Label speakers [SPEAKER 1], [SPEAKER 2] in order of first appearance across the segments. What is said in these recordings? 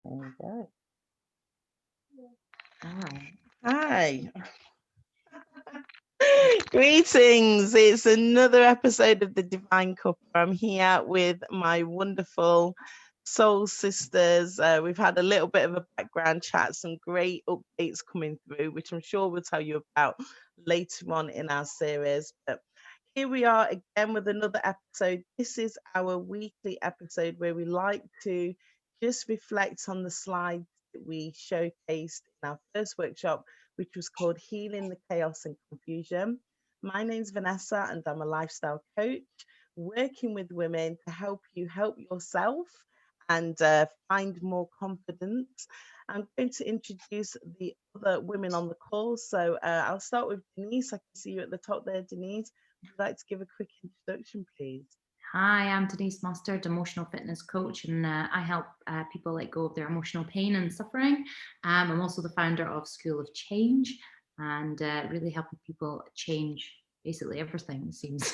[SPEAKER 1] There we go. Hi. Greetings. It's another episode of the Divine Cuppa. I'm here with my wonderful soul sisters. We've had a little bit of a background chat, some great updates coming through, which I'm sure we'll tell you about later on in our series. But here we are again with another episode. This is our weekly episode where we like to just reflect on the slides that we showcased in our first workshop, which was called Healing the Chaos and Confusion. My name's Vanessa and I'm a lifestyle coach working with women to help you help yourself and find more confidence. I'm going to introduce the other women on the call. So I'll start with Deniz. I can see you at the top there, Deniz. Would you like to give a quick introduction, please?
[SPEAKER 2] Hi, I'm Deniz Mustard, emotional fitness coach, and I help people let go of their emotional pain and suffering. I'm also the founder of School of Change and really helping people change basically everything, it seems.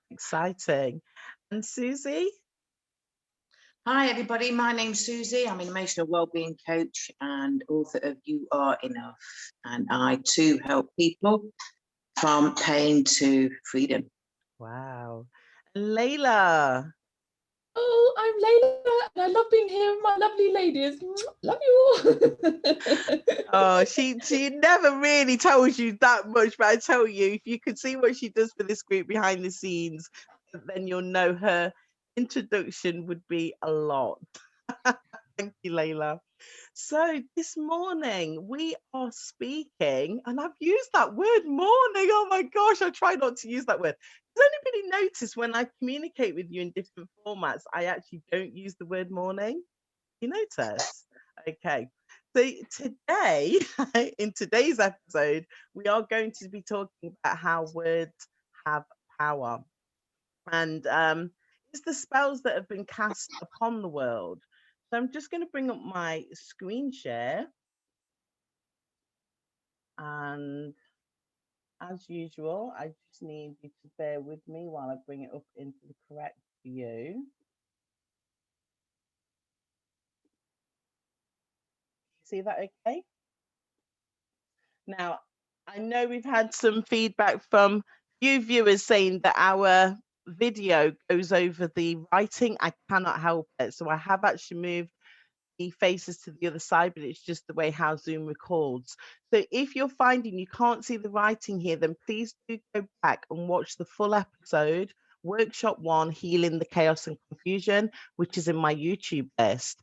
[SPEAKER 1] Exciting. And Suzie?
[SPEAKER 3] Hi everybody, my name's Suzie. I'm an emotional wellbeing coach and author of You Are Enough. And I too help people from pain to freedom.
[SPEAKER 1] Wow. And Layla?
[SPEAKER 4] Oh, I'm Layla and I love being here with my lovely ladies. Love you all.
[SPEAKER 1] Oh, she never really tells you that much, but I tell you, if you could see what she does for this group behind the scenes, then you'll know her introduction would be a lot. Thank you, Layla. So this morning we are speaking, and I've used that word morning. Oh my gosh, I try not to use that word. Does anybody notice when I communicate with you in different formats, I actually don't use the word morning? You notice? Okay. So today, in today's episode, we are going to be talking about how words have power. And it's the spells that have been cast upon the world. So I'm just going to bring up my screen share. And as usual, I just need you to bear with me while I bring it up into the correct view. See that okay? Now, I know we've had some feedback from few viewers saying that our video goes over the writing. I cannot help it. So I have actually moved the faces to the other side, but it's just the way how Zoom records. So if you're finding you can't see the writing here, then please do go back and watch the full episode, Workshop 1, Healing the Chaos and Confusion, which is in my YouTube list.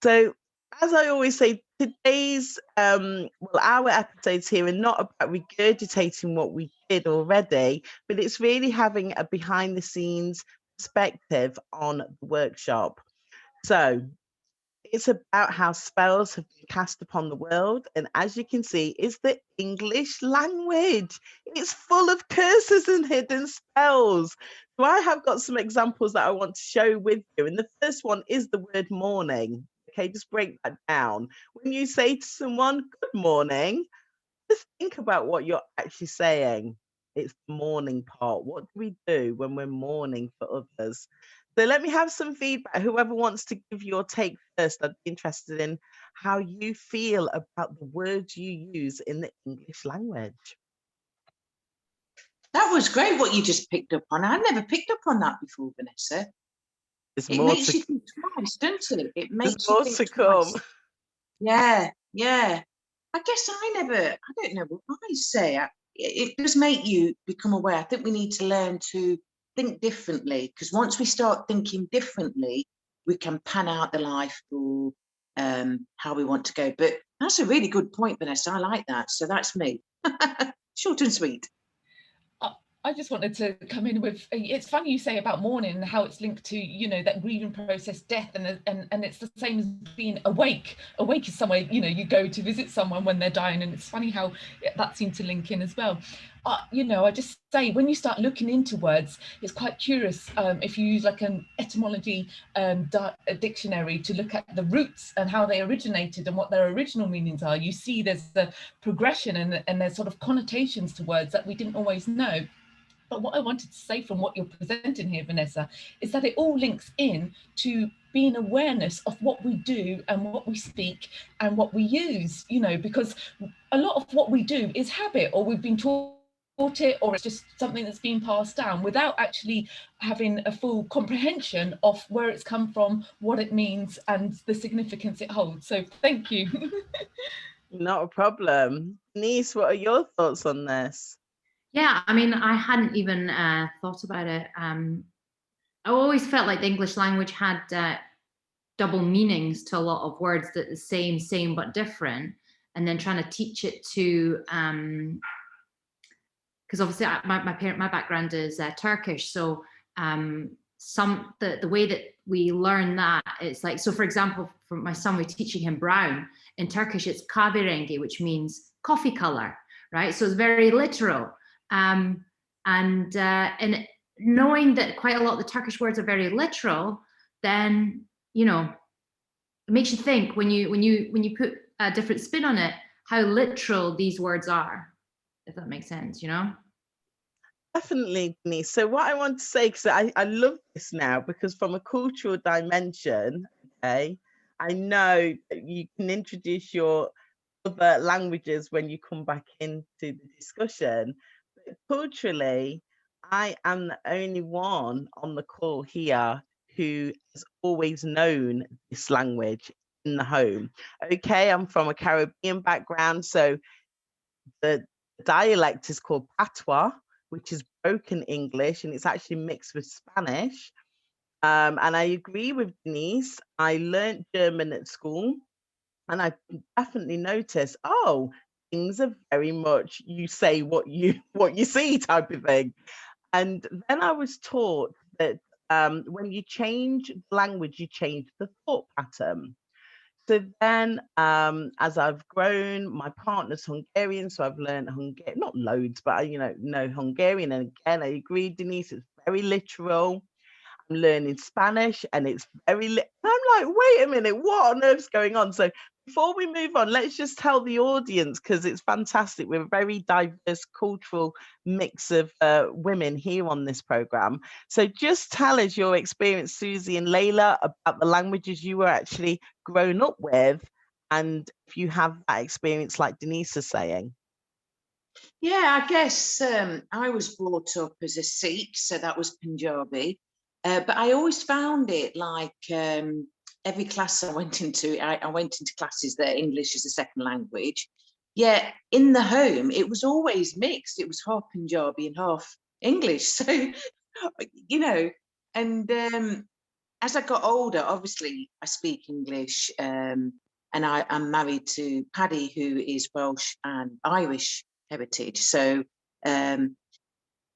[SPEAKER 1] So as I always say, today's, our episodes here are not about regurgitating what we did already, but it's really having a behind the scenes perspective on the workshop. So it's about how spells have been cast upon the world. And as you can see, it's the English language. It's full of curses and hidden spells. So I have got some examples that I want to show with you. And the first one is the word morning. Okay, just break that down. When you say to someone, good morning, just think about what you're actually saying. It's the mourning part. What do we do when we're mourning for others? So let me have some feedback. Whoever wants to give your take first, I'd be interested in how you feel about the words you use in the English language.
[SPEAKER 3] That was great what you just picked up on. I never picked up on that before, Vanessa. It makes you think twice, doesn't it? It makes you think twice. Yeah. I guess I don't know what I say. It does make you become aware. I think we need to learn to think differently, because once we start thinking differently, we can pan out the life for how we want to go. But that's a really good point, Vanessa. I like that. So that's me. Short and sweet.
[SPEAKER 4] I just wanted to come in with, it's funny you say about mourning and how it's linked to, you know, that grieving process, death, and it's the same as being awake. Awake is somewhere, you know, you go to visit someone when they're dying, and it's funny how that seemed to link in as well. You know, I just say, when you start looking into words, it's quite curious if you use like an etymology dictionary to look at the roots and how they originated and what their original meanings are. You see there's the progression and there's sort of connotations to words that we didn't always know. But what I wanted to say from what you're presenting here, Vanessa, is that it all links in to being awareness of what we do and what we speak and what we use, you know, because a lot of what we do is habit, or we've been taught it, or it's just something that's been passed down without actually having a full comprehension of where it's come from, what it means, and the significance it holds. So thank you.
[SPEAKER 1] Not a problem. Deniz, what are your thoughts on this?
[SPEAKER 2] Yeah, I mean, I hadn't even thought about it. I always felt like the English language had double meanings to a lot of words, that the same but different, and then trying to teach it to, because obviously my background is Turkish, so the way that we learn that, it's like, so for example, for my son, we're teaching him brown. In Turkish, it's kahverengi, which means coffee color, right? So it's very literal. And knowing that quite a lot of the Turkish words are very literal, then, you know, it makes you think when you put a different spin on it, how literal these words are, if that makes sense, you know?
[SPEAKER 1] Definitely, Deniz. So what I want to say, because I love this now, because from a cultural dimension, okay, I know that you can introduce your other languages when you come back into the discussion. But culturally, I am the only one on the call here who has always known this language in the home. Okay, I'm from a Caribbean background, so the dialect is called patois, which is broken English, and it's actually mixed with Spanish. And I agree with Deniz. I learned German at school, and I definitely noticed, oh, things are very much you say what you see type of thing. And then I was taught that when you change language, you change the thought pattern. So then, as I've grown, my partner's Hungarian, so I've learned Hungarian, not loads, but I, know Hungarian. And again, I agree, Deniz, it's very literal. I'm learning Spanish, and it's very I'm like, wait a minute, what on earth's going on? So before we move on, let's just tell the audience, because it's fantastic. We're a very diverse cultural mix of women here on this program. So just tell us your experience, Suzie and Layla, about the languages you were actually grown up with, and if you have that experience like Deniz is saying.
[SPEAKER 3] Yeah, I guess I was brought up as a Sikh, so that was Punjabi. But I always found it like every class I went into, I went into classes that English is a second language. Yeah, in the home, it was always mixed. It was half Punjabi and half English. So, you know, and as I got older, obviously I speak English, and I'm married to Paddy, who is Welsh and Irish heritage. So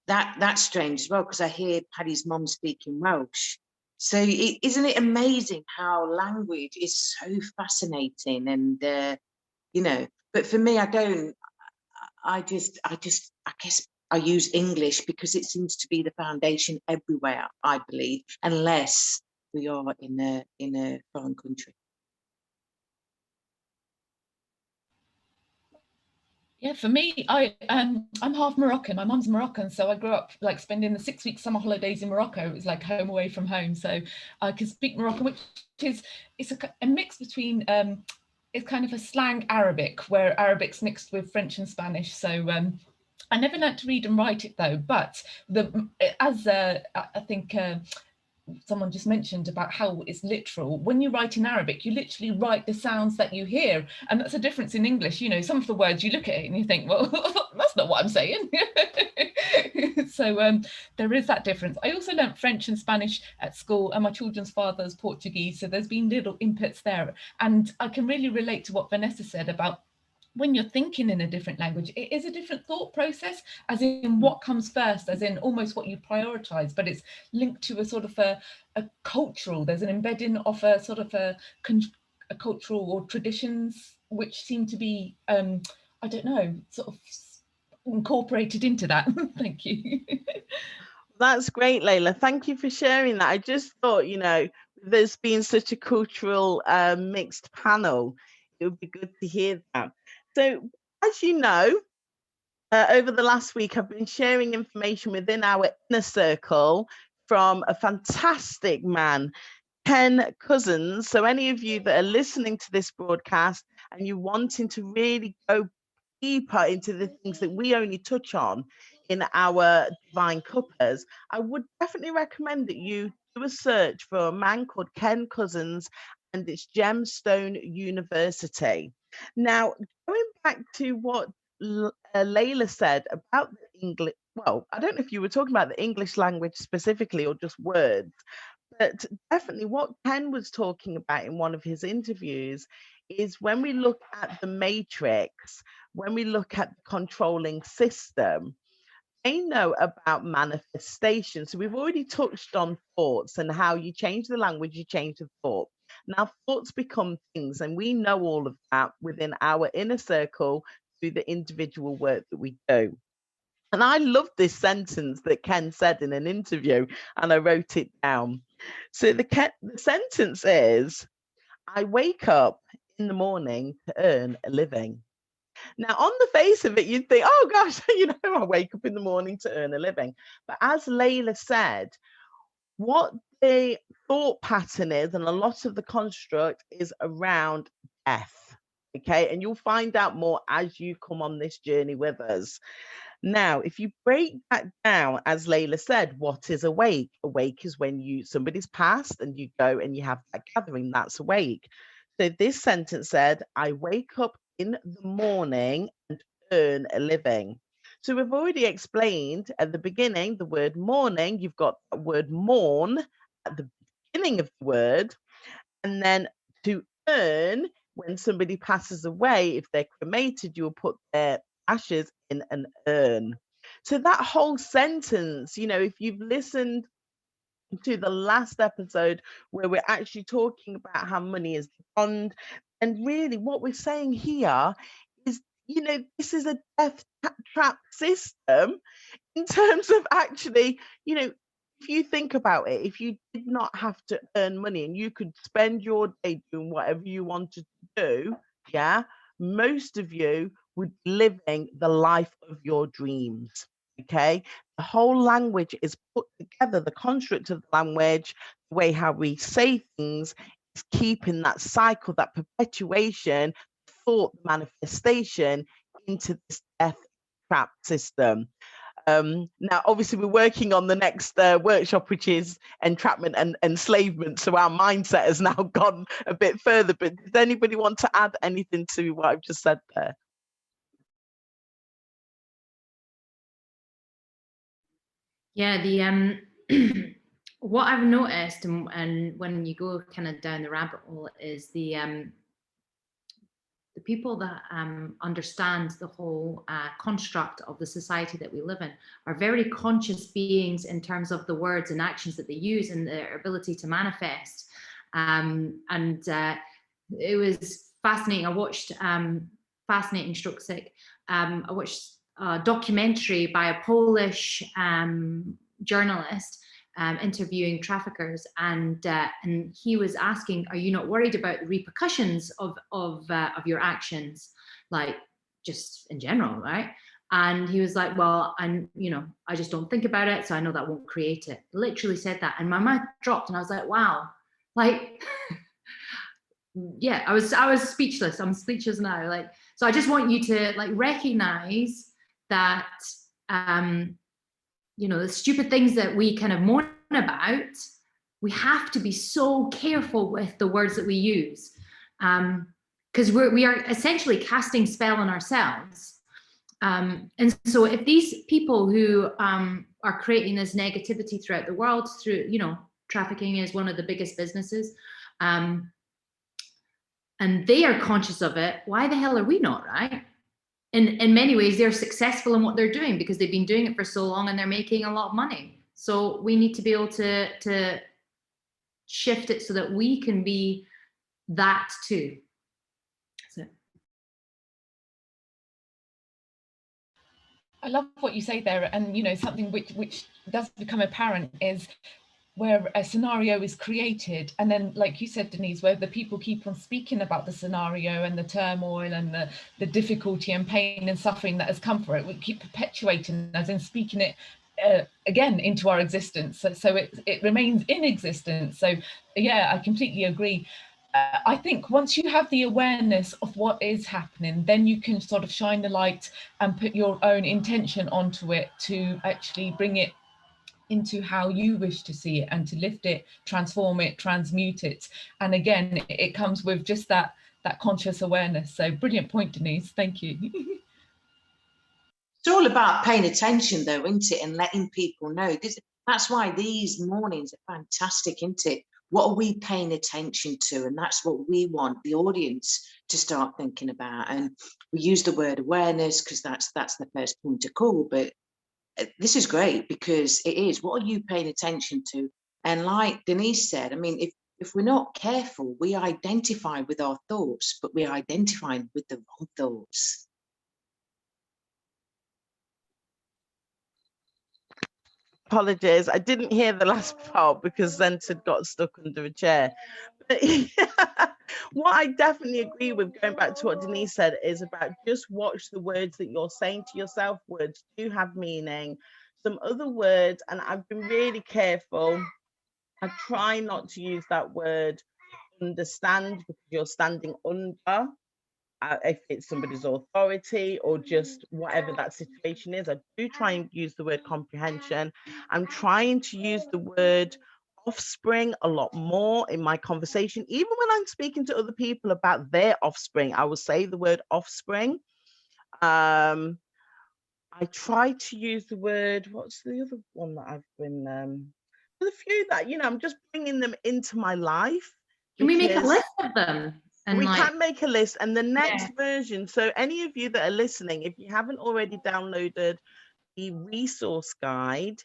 [SPEAKER 3] that's strange as well, because I hear Paddy's mom speaking Welsh. So isn't it amazing how language is so fascinating? And but for me, I guess I use English because it seems to be the foundation everywhere, I believe, unless we are in a foreign country.
[SPEAKER 4] Yeah, for me, I'm half Moroccan. My mum's Moroccan, so I grew up like spending the 6-week summer holidays in Morocco. It was like home away from home, so I can speak Moroccan, which is a mix between it's kind of a slang Arabic, where Arabic's mixed with French and Spanish. So I never learned to read and write it though. But I think someone just mentioned about how it's literal. When you write in Arabic, you literally write the sounds that you hear, and that's a difference in English. You know, some of the words you look at it and you think, well, that's not what I'm saying. So there is that difference. I also learned French and Spanish at school, and my children's father's Portuguese, so there's been little inputs there, and I can really relate to what Vanessa said about when you're thinking in a different language, it is a different thought process, as in what comes first, as in almost what you prioritize, but it's linked to a sort of a cultural, there's an embedding of a sort of a cultural or traditions, which seem to be, I don't know, sort of incorporated into that. Thank you.
[SPEAKER 1] That's great, Layla. Thank you for sharing that. I just thought, there's been such a cultural mixed panel. It would be good to hear that. So, as you know, over the last week, I've been sharing information within our inner circle from a fantastic man, Ken Cousins. So any of you that are listening to this broadcast and you wanting to really go deeper into the things that we only touch on in our Divine Cuppas, I would definitely recommend that you do a search for a man called Ken Cousins and it's Gemstone University. Now, going back to what Layla said about the English, well, I don't know if you were talking about the English language specifically or just words, but definitely what Ken was talking about in one of his interviews is when we look at the matrix, when we look at the controlling system, they know about manifestation. So we've already touched on thoughts and how you change the language, you change the thought. Now thoughts become things, and we know all of that within our inner circle through the individual work that we do. And I love this sentence that Ken said in an interview, and I wrote it down. So the sentence is, I wake up in the morning to earn a living. Now, on the face of it, you'd think, oh gosh, I wake up in the morning to earn a living. But as Layla said, what the thought pattern is, and a lot of the construct is around death. Okay, and you'll find out more as you come on this journey with us. Now, if you break that down, as Layla said, what is awake? Awake is when somebody's passed and you go and you have that gathering, that's awake. So this sentence said, I wake up in the morning and earn a living. So we've already explained at the beginning, the word morning, you've got the word mourn at the beginning of the word, and then to earn, when somebody passes away, if they're cremated, you'll put their ashes in an urn. So that whole sentence, if you've listened to the last episode where we're actually talking about how money is the bond, and really what we're saying here is, this is a death trap system in terms of actually, if you think about it, if you did not have to earn money and you could spend your day doing whatever you wanted to do, most of you would be living the life of your dreams. Okay, the whole language is put together, the construct of the language, the way how we say things is keeping that cycle, that perpetuation, thought manifestation into this death trap system. Now, obviously, we're working on the next workshop, which is entrapment and enslavement. So our mindset has now gone a bit further. But does anybody want to add anything to what I've just said there?
[SPEAKER 2] Yeah, the what I've noticed, and when you go kind of down the rabbit hole, is the people that understand the whole construct of the society that we live in are very conscious beings in terms of the words and actions that they use and their ability to manifest. And it was fascinating. I watched Fascinating Stroke Sick. I watched a documentary by a Polish journalist interviewing traffickers, and he was asking, are you not worried about the repercussions of your actions, like just in general, right? And he was like, well, I just don't think about it, so I know that won't create it. Literally said that, and my mouth dropped, and I was like, wow, like yeah, I was speechless. I'm speechless now. Like, so I just want you to recognize that the stupid things that we kind of moan about, we have to be so careful with the words that we use, because we are essentially casting spell on ourselves. And so if these people who are creating this negativity throughout the world through, trafficking is one of the biggest businesses, and they are conscious of it, why the hell are we not, right? In many ways, they're successful in what they're doing because they've been doing it for so long and they're making a lot of money. So we need to be able to shift it so that we can be that too. So.
[SPEAKER 4] I love what you say there, and something which does become apparent is where a scenario is created, and then, like you said, Deniz, where the people keep on speaking about the scenario and the turmoil and the difficulty and pain and suffering that has come for it, we keep perpetuating, as in speaking it again into our existence. So it remains in existence. So yeah, I completely agree. I think once you have the awareness of what is happening, then you can sort of shine the light and put your own intention onto it to actually bring it into how you wish to see it and to lift it, transform it, transmute it. And again, it comes with just that conscious awareness. So brilliant point, Deniz. Thank you.
[SPEAKER 3] It's all about paying attention, though, isn't it? And letting people know. That's why these mornings are fantastic, isn't it? What are we paying attention to? And that's what we want the audience to start thinking about. And we use the word awareness because that's the first point to call. But this is great because it is. What are you paying attention to? And like Deniz said, I mean, if we're not careful, we identify with our thoughts, but we're identifying with the wrong thoughts.
[SPEAKER 1] Apologies, I didn't hear the last part because Zented got stuck under a chair. But what I definitely agree with, going back to what Deniz said, is about just watch the words that you're saying to yourself. Words do have meaning. Some other words, and I've been really careful. I try not to use that word understand because you're standing under. If it's somebody's authority or just whatever that situation is, I do try and use the word comprehension. I'm trying to use the word offspring a lot more in my conversation. Even when I'm speaking to other people about their offspring, I will say the word offspring. I try to use the word, what's the other one that I've been, there's a few that, I'm just bringing them into my life.
[SPEAKER 2] Can we make a list of them?
[SPEAKER 1] And we can make a list, and the next version, so any of you that are listening, if you haven't already downloaded the resource guide,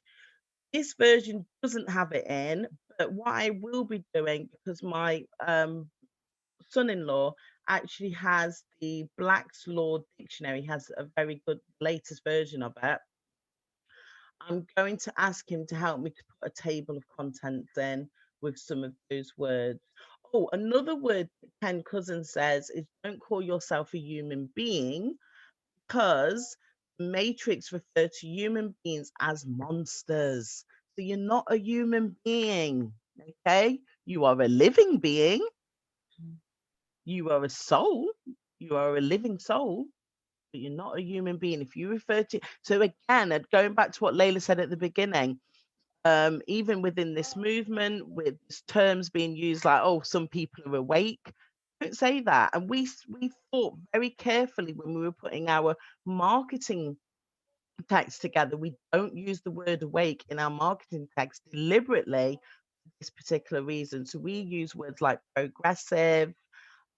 [SPEAKER 1] this version doesn't have it in, but what I will be doing, because my son-in-law actually has the Black's Law Dictionary, has a very good latest version of it. I'm going to ask him to help me to put a table of contents in with some of those words. Oh, another word that Ken Cousin says is don't call yourself a human being, because Matrix refer to human beings as monsters. So you're not a human being, okay? You are a living being. You are a soul. You are a living soul, but you're not a human being. If you refer to, so again, going back to what Layla said at the beginning, even within this movement, with terms being used like, oh, some people are awake, don't say that. And we thought very carefully when we were putting our marketing text together. We don't use the word awake in our marketing text deliberately for this particular reason. So we use words like progressive.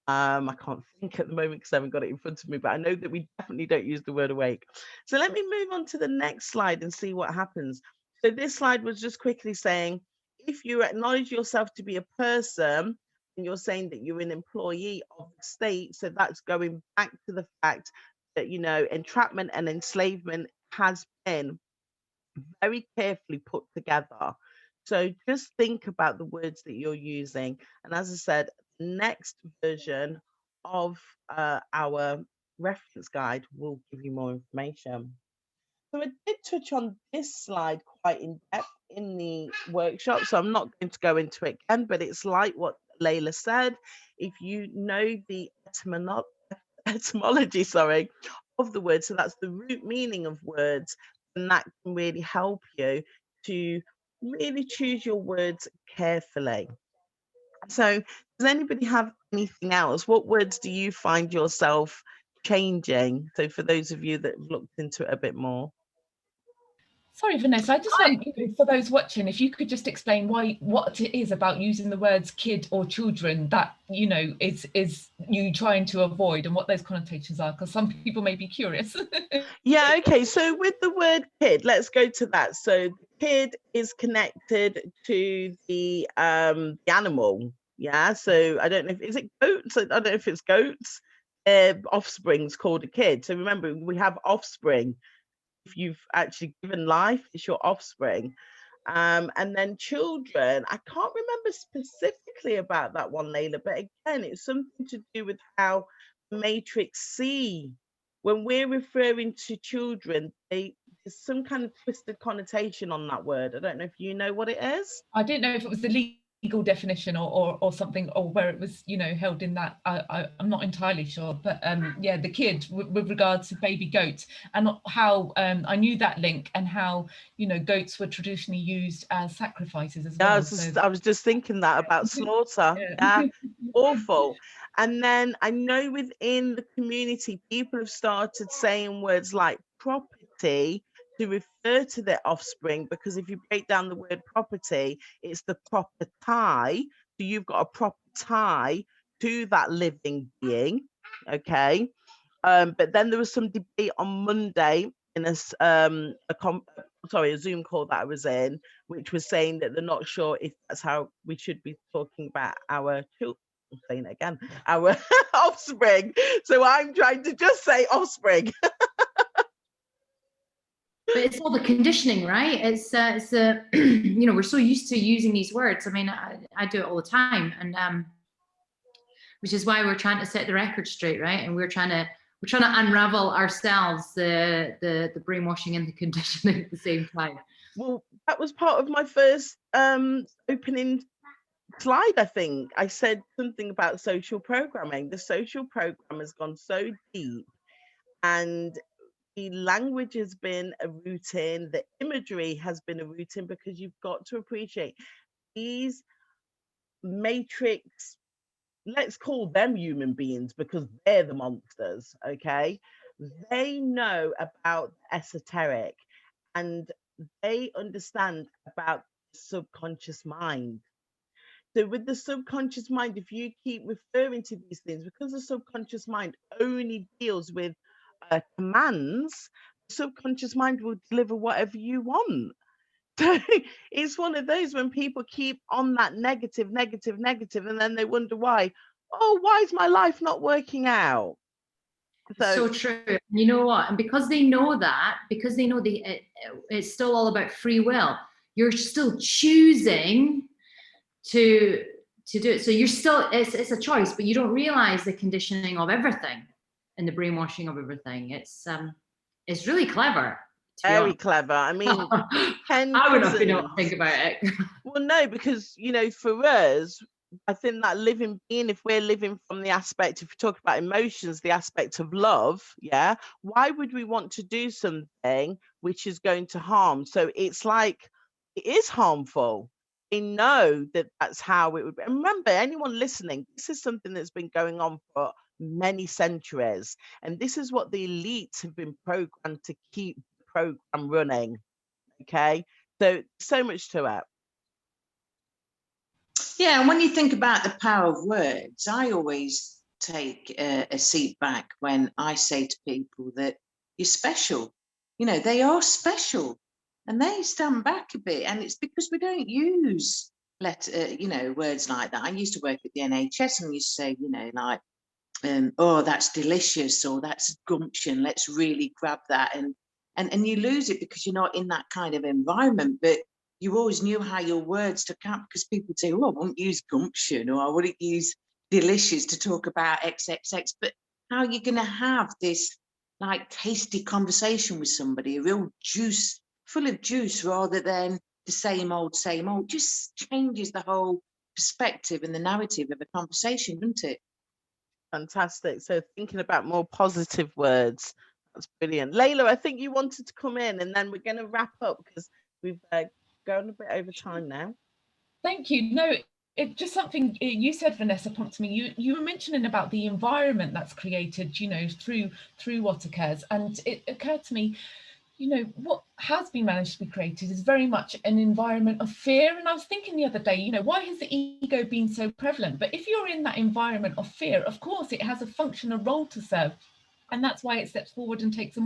[SPEAKER 1] I can't think at the moment because I haven't got it in front of me, but I know that we definitely don't use the word awake. So let me move on to the next slide and see what happens. So this slide was just quickly saying, if you acknowledge yourself to be a person and you're saying that you're an employee of the state, so that's going back to the fact that, entrapment and enslavement has been very carefully put together. So just think about the words that you're using. And as I said, next version of our reference guide will give you more information. So I did touch on this slide quite in depth in the workshop, so I'm not going to go into it again, but it's like what Layla said. If you know the etymology, of the word, so that's the root meaning of words, and that can really help you to really choose your words carefully. So does anybody have anything else? What words do you find yourself changing? So for those of you that have looked into it a bit more.
[SPEAKER 4] Sorry, Vanessa, I just want, for those watching, if you could just explain what it is about using the words kid or children that, is you trying to avoid, and what those connotations are, because some people may be curious.
[SPEAKER 1] Yeah, okay. So with the word kid, let's go to that. So kid is connected to the animal. Yeah. So I don't know if, is it goats? I don't know if it's goats. Offspring's called a kid. So remember, we have offspring. If you've actually given life, it's your offspring. And then children, I can't remember specifically about that one, Layla, but again, it's something to do with how Matrix see. When we're referring to children, this some kind of twisted connotation on that word. I don't know if you know what it is.
[SPEAKER 4] I didn't know if it was the legal definition or something, or where it was, you know, held in that. I'm not entirely sure, but yeah, the kid with regards to baby goats, and how I knew that link, and how, you know, goats were traditionally used as sacrifices as well.
[SPEAKER 1] I was just thinking that about slaughter. Yeah, awful. And then I know within the community, people have started saying words like property to refer to their offspring, because if you break down the word property, it's the proper tie. So you've got a proper tie to that living being. Okay. But then there was some debate on Monday in a Zoom call that I was in, which was saying that they're not sure if that's how we should be talking about our children. I'm saying it again, our offspring. So I'm trying to just say offspring.
[SPEAKER 2] But it's all the conditioning, right? It's you know, we're so used to using these words. I mean, I do it all the time, and which is why we're trying to set the record straight, right? And we're trying to unravel ourselves the brainwashing and the conditioning at the same time.
[SPEAKER 1] Well, that was part of my first opening slide. I think I said something about social programming. The social program has gone so deep, and the language has been a routine, the imagery has been a routine, because you've got to appreciate these matrix, let's call them human beings because they're the monsters, okay? They know about esoteric, and they understand about the subconscious mind. So with the subconscious mind, if you keep referring to these things, because the subconscious mind only deals with commands, the subconscious mind will deliver whatever you want. So it's one of those when people keep on that negative, and then they wonder why. Oh, why is my life not working out?
[SPEAKER 2] So true. You know what? And because they know that, because they know it's still all about free will, you're still choosing to do it. So you're still, it's a choice, but you don't realize the conditioning of everything and the brainwashing of everything. It's really clever.
[SPEAKER 1] Very clever. I mean,
[SPEAKER 2] I would not been able to think about it.
[SPEAKER 1] Well, no, because, you know, for us, I think that living being, if we're living from the aspect, if we talk about emotions, the aspect of love, yeah, why would we want to do something which is going to harm? So it's like, it is harmful. They know that that's how it would be. And remember, anyone listening, this is something that's been going on for many centuries. And this is what the elites have been programmed to keep the program running. Okay. So much to it.
[SPEAKER 3] Yeah, and when you think about the power of words, I always take a seat back when I say to people that you're special. You know, they are special, and they stand back a bit. And it's because we don't use words like that. I used to work at the NHS, and we used to say, you know, like, oh, that's delicious, or that's gumption. Let's really grab that, and you lose it because you're not in that kind of environment. But you always knew how your words to count, because people would say, oh, I won't use gumption, or I wouldn't use delicious to talk about XXX. But how are you going to have this like tasty conversation with somebody, a real juice, full of juice, rather than the same old, just changes the whole perspective and the narrative of a conversation, doesn't it?
[SPEAKER 1] Fantastic. So thinking about more positive words, that's brilliant. Layla, I think you wanted to come in, and then we're going to wrap up because we've gone a bit over time now.
[SPEAKER 4] Thank you. No, it just something you said, Vanessa, prompted me. You were mentioning about the environment that's created, you know, through what occurs, and it occurred to me, you know, what has been managed to be created is very much an environment of fear. And I was thinking the other day, you know, why has the ego been so prevalent? But if you're in that environment of fear, of course, it has a function, a role to serve. And that's why it steps forward and takes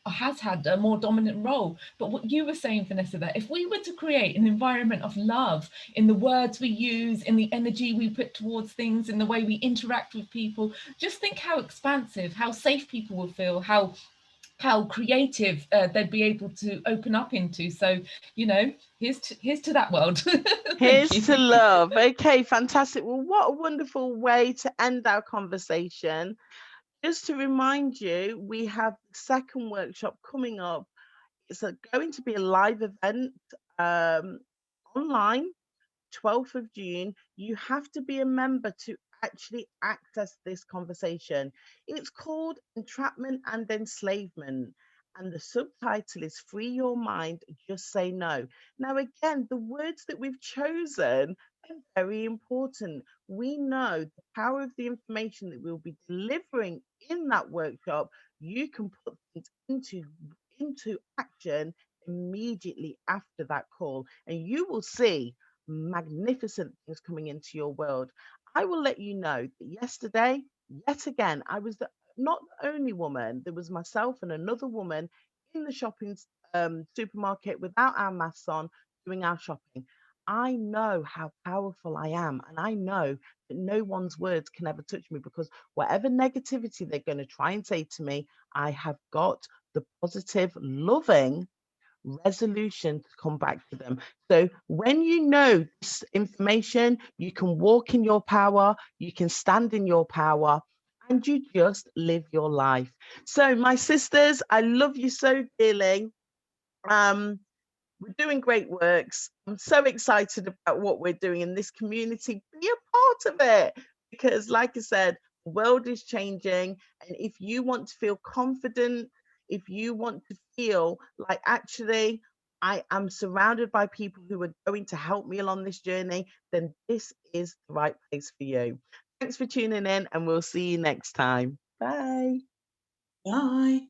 [SPEAKER 4] has had a more dominant role. But what you were saying, Vanessa, that if we were to create an environment of love in the words we use, in the energy we put towards things, in the way we interact with people, just think how expansive, how safe people will feel, how creative they'd be able to open up into. So, you know, here's to that world.
[SPEAKER 1] Here's to love. Okay, fantastic. Well, what a wonderful way to end our conversation. Just to remind you, we have the second workshop coming up It's going to be a live event online, 12th of June. You have to be a member to actually access this conversation. It's called Entrapment and Enslavement. And the subtitle is Free Your Mind, Just Say No. Now, again, the words that we've chosen are very important. We know the power of the information that we'll be delivering in that workshop. You can put things into action immediately after that call, and you will see magnificent things coming into your world. I will let you know that yesterday, yet again, I was not the only woman. There was myself and another woman in the shopping supermarket without our masks on, doing our shopping. I know how powerful I am, and I know that no one's words can ever touch me, because whatever negativity they're going to try and say to me, I have got the positive, loving resolution to come back to them. So when you know this information, you can walk in your power, you can stand in your power, and you just live your life. So my sisters, I love you so dearly. We're doing great works. I'm so excited about what we're doing in this community. Be a part of it, because like I said, the world is changing, and if you want to feel confident, if you want to feel like actually I am surrounded by people who are going to help me along this journey, then this is the right place for you. Thanks for tuning in, and we'll see you next time. Bye.
[SPEAKER 3] Bye.